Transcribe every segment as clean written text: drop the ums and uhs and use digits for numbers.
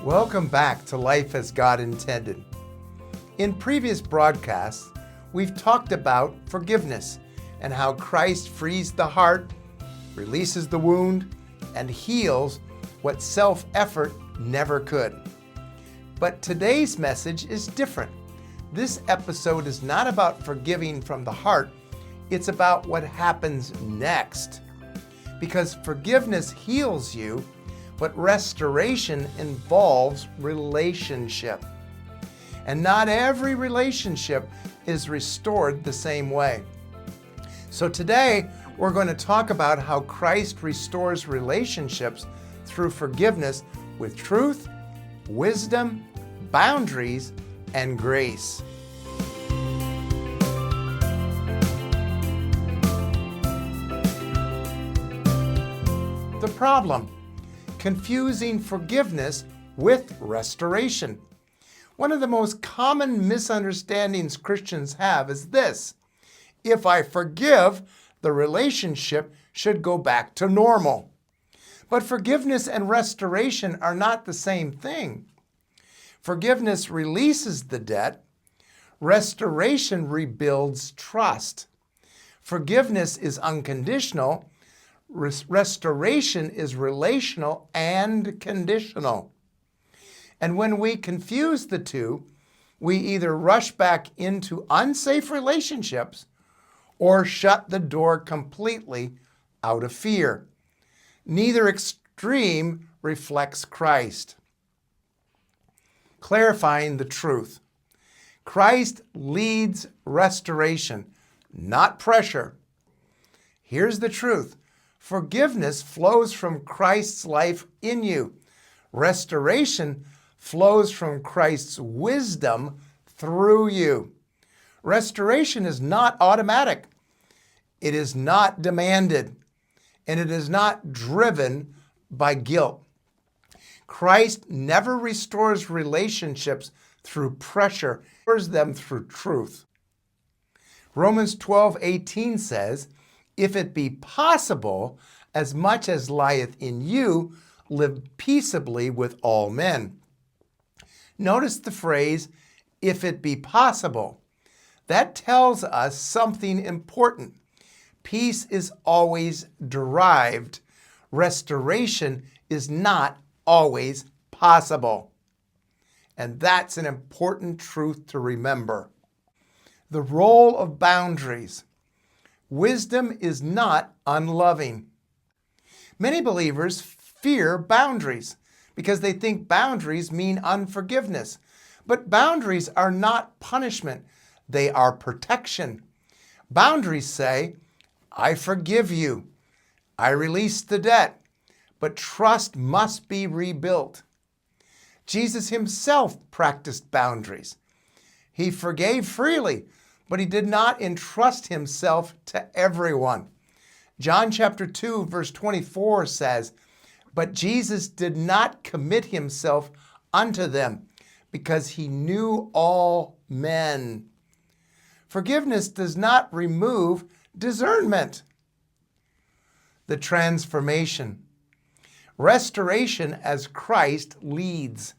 Welcome back to Life as God Intended. In previous broadcasts, we've talked about forgiveness and how Christ frees the heart, releases the wound, and heals what self-effort never could. But today's message is different. This episode is not about forgiving from the heart, it's about what happens next. Because forgiveness heals you, but restoration involves relationship. And not every relationship is restored the same way. So today, we're going to talk about how Christ restores relationships through forgiveness with truth, wisdom, boundaries, and grace. The problem: confusing forgiveness with restoration. One of the most common misunderstandings Christians have is this: if I forgive, the relationship should go back to normal. But forgiveness and restoration are not the same thing. Forgiveness releases the debt. Restoration rebuilds trust. Forgiveness is unconditional. Restoration is relational and conditional. And when we confuse the two, we either rush back into unsafe relationships or shut the door completely out of fear. Neither extreme reflects Christ. Clarifying the truth: Christ leads restoration, not pressure. Here's the truth: forgiveness flows from Christ's life in you. Restoration flows from Christ's wisdom through you. Restoration is not automatic. It is not demanded, and it is not driven by guilt. Christ never restores relationships through pressure, he restores them through truth. Romans 12:18 says, "If it be possible, as much as lieth in you, live peaceably with all men." Notice the phrase, "if it be possible." That tells us something important. Peace is always derived. Restoration is not always possible. And that's an important truth to remember. The role of boundaries. Wisdom is not unloving. Many believers fear boundaries because they think boundaries mean unforgiveness. But boundaries are not punishment. They are protection. Boundaries say, I forgive you. I release the debt. But trust must be rebuilt. Jesus himself practiced boundaries. He forgave freely, but he did not entrust himself to everyone. John chapter 2, verse 24 says, "But Jesus did not commit himself unto them, because he knew all men." Forgiveness does not remove discernment. The transformation. Restoration as Christ leads.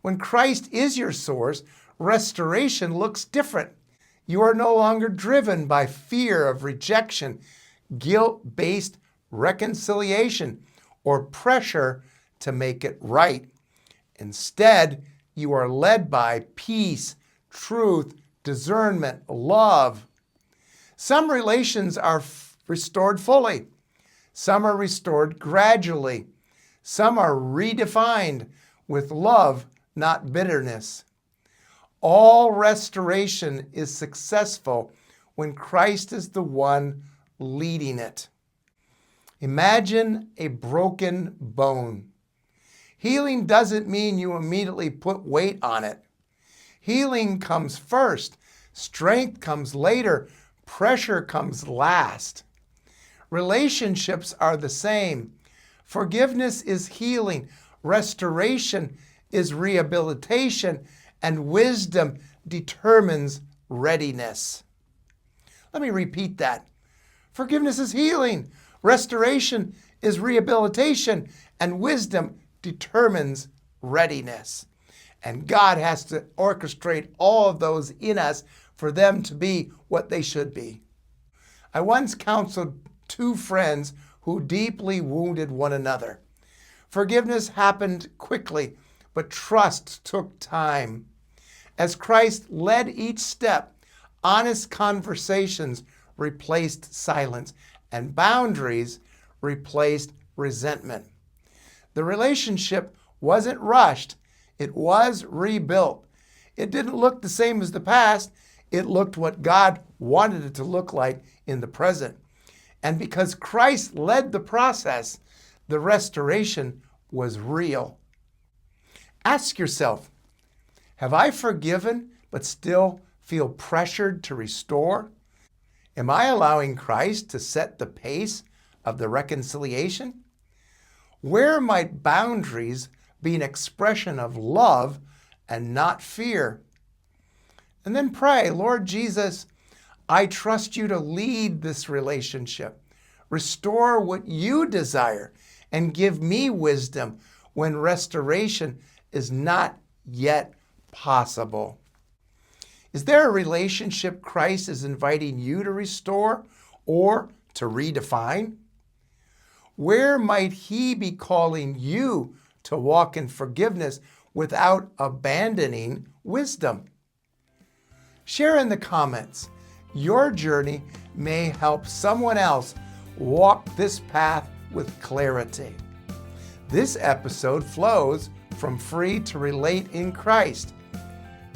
When Christ is your source, restoration looks different. You are no longer driven by fear of rejection, guilt-based reconciliation, or pressure to make it right. Instead, you are led by peace, truth, discernment, love. Some relations are restored fully. Some are restored gradually. Some are redefined with love, not bitterness. All restoration is successful when Christ is the one leading it. Imagine a broken bone. Healing doesn't mean you immediately put weight on it. Healing comes first. Strength comes later. Pressure comes last. Relationships are the same. Forgiveness is healing. Restoration is rehabilitation. And wisdom determines readiness. Let me repeat that. Forgiveness is healing. Restoration is rehabilitation. And wisdom determines readiness. And God has to orchestrate all of those in us for them to be what they should be. I once counseled two friends who deeply wounded one another. Forgiveness happened quickly, but trust took time. As Christ led each step, honest conversations replaced silence, and boundaries replaced resentment. The relationship wasn't rushed. It was rebuilt. It didn't look the same as the past. It looked what God wanted it to look like in the present. And because Christ led the process, the restoration was real. Ask yourself, have I forgiven but still feel pressured to restore? Am I allowing Christ to set the pace of the reconciliation? Where might boundaries be an expression of love and not fear? And then pray, Lord Jesus, I trust you to lead this relationship. Restore what you desire and give me wisdom when restoration is not yet possible. Is there a relationship Christ is inviting you to restore or to redefine? Where might he be calling you to walk in forgiveness without abandoning wisdom? Share in the comments. Your journey may help someone else walk this path with clarity. This episode flows from Free to Relate in Christ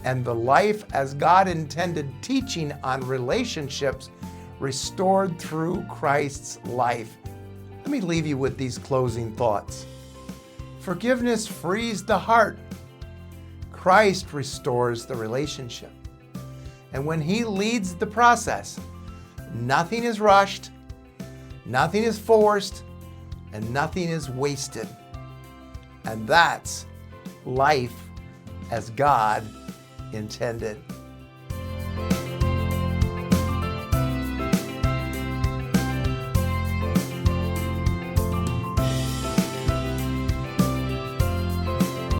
and the Life as God Intended teaching on relationships restored through Christ's life. Let me leave you with these closing thoughts. Forgiveness frees the heart. Christ restores the relationship. And when he leads the process, nothing is rushed, nothing is forced, and nothing is wasted. And that's life as God intended.